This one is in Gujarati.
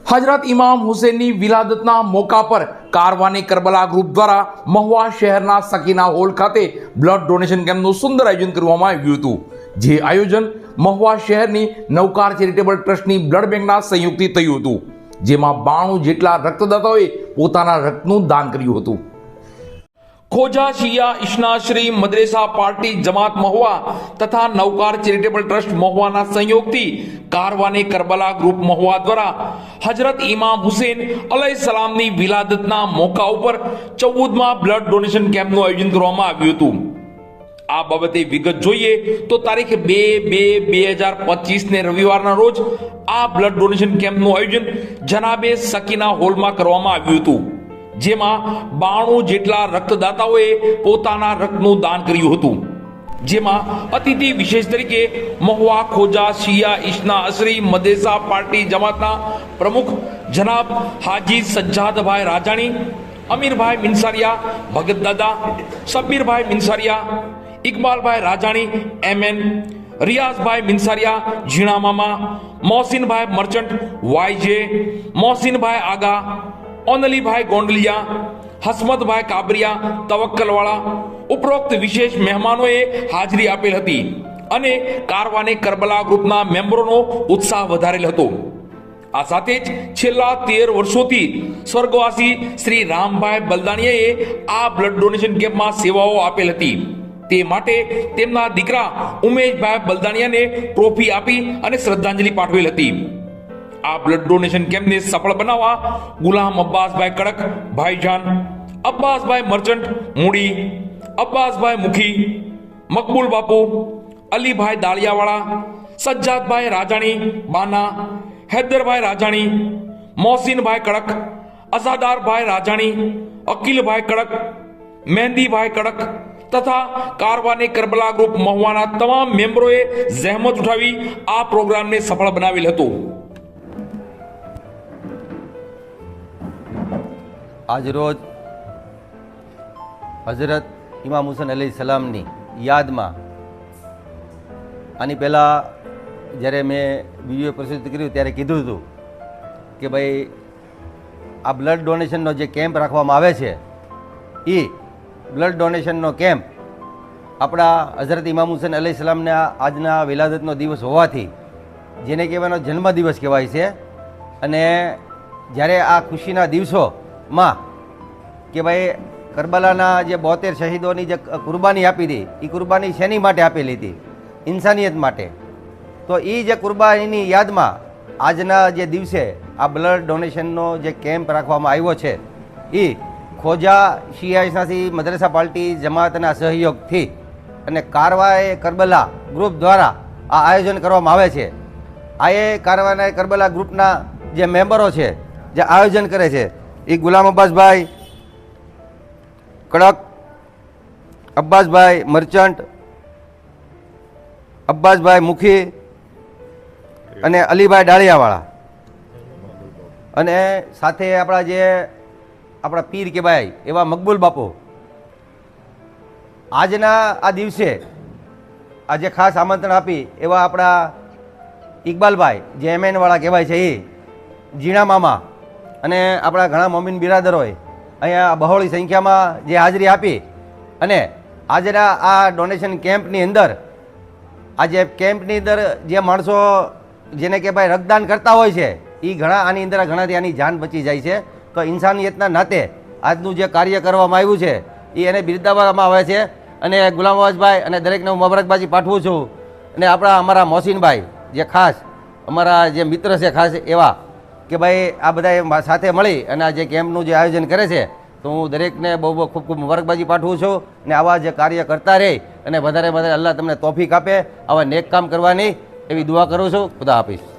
हजरत इमाम हुसैननी विलादतना मौका पर कारवानी करबला ग्रुप द्वारा महुआ शहरना सकीना हॉल खाते ब्लड डोनेशन केम्पનું સુંદર આયોજન કરવામાં આવ્યું હતું। જે આયોજન મહુવા શહેરની નવકાર ચેરિટેબલ ટ્રસ્ટની બ્લડ બેંકના સંયુક્તથી થયું હતું, જેમાં 92 જેટલા રક્તદાતાઓએ પોતાના રક્તનું દાન કર્યું હતું। खोजा शिया इश्नाश्री मदरेसा पार्टी जमात महुआ तथा नवकार चेरिटेबल ट्रस्ट महुआ संयोगथी कारवाने करबला ग्रुप महुआ द्वारा हजरत इमाम हुसैन अलैहिस्सलामनी विलादतना मौका पर 14मा ब्लड डोनेशन केम्पનું આયોજન કરવામાં આવ્યું હતું। આ બાબતે વિગત જોઈએ તો તારીખ 2/2/2025 ને રવિવારના રોજ આ બ્લડ ડોનેશન કેમ્પનું આયોજન જનાબે સકીના હોલમાં કરવામાં આવ્યું હતું, જેમાં 92 જેટલા રક્તદાતાઓએ પોતાના રક્તનું દાન કર્યું હતું। જેમાં અતિથિ વિશેષ તરીકે મહુવા ખોજા શિયા ઇશ્ના અશરી મદરેસા પાર્ટી જમાતના પ્રમુખ જનાબ હાજી સજ્જાદભાઈ રાજાણી, અમીરભાઈ મિનસારિયા ભગત દાદા, શબ્બીરભાઈ મિનસારિયા, ઇકબાલભાઈ રાજાણી એમએન, રિયાઝભાઈ મિનસારિયા ઝીણા મામા, મોહસિનભાઈ મર્ચન્ટ વાયજે, મોહસિનભાઈ આગા, ઓનલીભાઈ ગોંડલિયા, હસમતભાઈ કાબરિયા તવક્કલવાળા ઉપરોક્ત વિશેષ મહેમાનોએ હાજરી આપેલ હતી અને કારવાને કરબલા ગ્રુપના મેમ્બરોનો ઉત્સાહ વધારેલ હતો। આ સાથે જ છેલ્લા 13 વર્ષોથી સ્વર્ગવાસી શ્રી રામભાઈ બલદાણીયાએ આ બ્લડ ડોનેશન કેમ્પમાં સેવાઓ આપેલ હતી। તે માટે તેમના દીકરા ઉમેશભાઈ બલદાણીયાને ટ્રોફી આપી અને શ્રદ્ધાંજલિ પાઠવેલ હતી। આ બ્લડ ડોનેશન કેમ્પને સફળ બનાવવા ગુલામ અબ્બાસભાઈ કડક ભાઈજાન, અબ્બાસભાઈ મર્ચન્ટ મૂડી, અબ્બાસભાઈ મુખી, મકબૂલ બાપુ, અલીભાઈ દાળિયાવાળા, સજ્જાદભાઈ રાજાણી બાના, હૈદરભાઈ રાજાણી, મોહસિનભાઈ કડક, અઝાદારભાઈ રાજાણી, અકીલભાઈ કડક, મહેંદીભાઈ કડક તથા કારવાને કરબલા ગ્રુપ મહુવાના તમામ મેમ્બરોએ જહેમત ઉઠાવી આ પ્રોગ્રામને સફળ બનાવેલ હતો। આજ રોજ હઝરત ઇમામ હુસૈન અલૈહિસ્સલામની યાદમાં આની પહેલાં જ્યારે મેં વિડીયો પ્રસ્તુત કર્યું ત્યારે કીધું હતું કે ભાઈ આ બ્લડ ડોનેશનનો જે કેમ્પ રાખવામાં આવે છે એ બ્લડ ડોનેશનનો કેમ્પ આપણા હઝરત ઇમામ હુસૈન અલૈહિસ્સલામના આજના વિલાદતનો દિવસ હોવાથી જેને કહેવાનો જન્મદિવસ કહેવાય છે, અને જ્યારે આ ખુશીના દિવસોમાં કે ભાઈ કરબલાના જે 72 શહીદોની જે કુરબાની આપી હતી એ કુરબાની શેની માટે આપેલી હતી? ઇન્સાનિયત માટે। તો એ જે કુરબાનીની યાદમાં આજના જે દિવસે આ બ્લડ ડોનેશનનો જે કેમ્પ રાખવામાં આવ્યો છે એ ખોજા શિયા ઇસ્નાસી મદરેસા પાર્ટી જમાતના સહયોગથી અને કારવાએ કરબલા ગ્રુપ દ્વારા આ આયોજન કરવામાં આવે છે। આ એ કારવાને કરબલા ગ્રુપના જે મેમ્બરો છે જે આયોજન કરે છે એ ગુલામ અબ્બાસભાઈ કડક, અબ્બાસભાઈ મર્ચન્ટ, અબ્બાસભાઈ મુખી અને અલીભાઈ ડાળિયાવાળા, અને સાથે આપણા પીર કે ભાઈ એવા મકબૂલ બાપુ। આજના આ દિવસે આજે ખાસ આમંત્રણ આપી એવા આપણા ઇકબાલભાઈ જે એમએન વાળા કહેવાય છે એ, ઝીણા મામા અને આપણા ઘણા મોમીન બિરાદરોએ અહીંયા બહોળી સંખ્યામાં જે હાજરી આપી અને આજના આ ડોનેશન કેમ્પની અંદર આજે કેમ્પની અંદર જે માણસો જેને કે ભાઈ રક્તદાન કરતા હોય છે એ આની અંદર ઘણાથી આની જાન બચી જાય છે। તો ઇન્સાનિયતના નાતે આજનું જે કાર્ય કરવામાં આવ્યું છે એ એને બિરદાવવામાં આવે છે અને ગુલામ અબ્બાસભાઈ અને દરેકને હું મુબારકબાજી પાઠવું છું। અને અમારા મોહસિનભાઈ જે ખાસ અમારા જે મિત્ર છે ખાસ એવા કે ભાઈ આ બધા સાથે મળી અને આ જે કેમ્પનું જે આયોજન કરે છે તો હું દરેકને બહુ ખૂબ ખૂબ મુબારકબાજી પાઠવું છું અને આવા જે કાર્ય કરતા રહે અને વધારે અલ્લાહ તમને તોફીક આપે આવા નેક કામ કરવાની એવી દુઆ કરું છું। ખુદા હાફિઝ।